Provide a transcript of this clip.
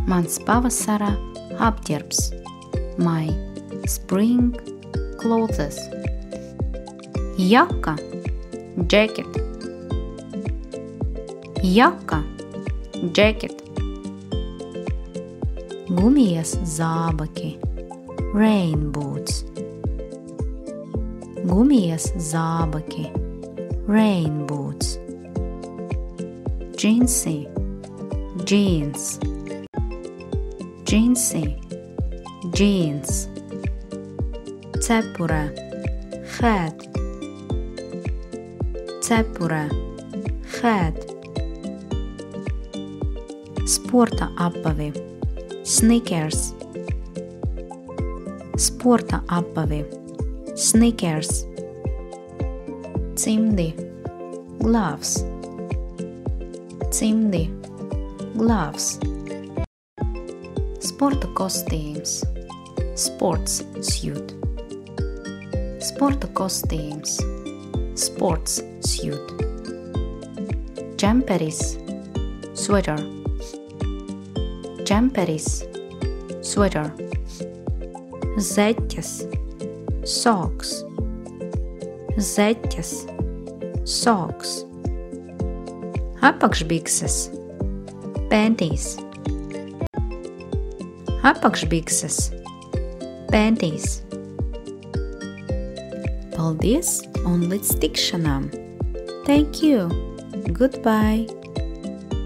Mans pavasara apģērbs. My spring clothes. Jaka, jacket. Jaka, jacket. Gumijas zābaki. Rain boots. Gumijas zābaki. Rain boots. Džinsi. Jeans. Džinsi. Jeans. Cepure. Hat. Cepure. Hat. Sporta apavi. Sneakers. Sporta apavi. Sneakers. Cimdi. Gloves. Cimdi. Gloves. Sporta kostīms. Sports suit. Sporta kostīms. Sports suit. Džemperis. Sweater. Džemperis. Sweater. Zeķes. Socks. Zeķes. Socks. Apakšbikses. Panties. Apakšbikses. Panties. Paldies un līdz tikšanām! Thank you! Goodbye!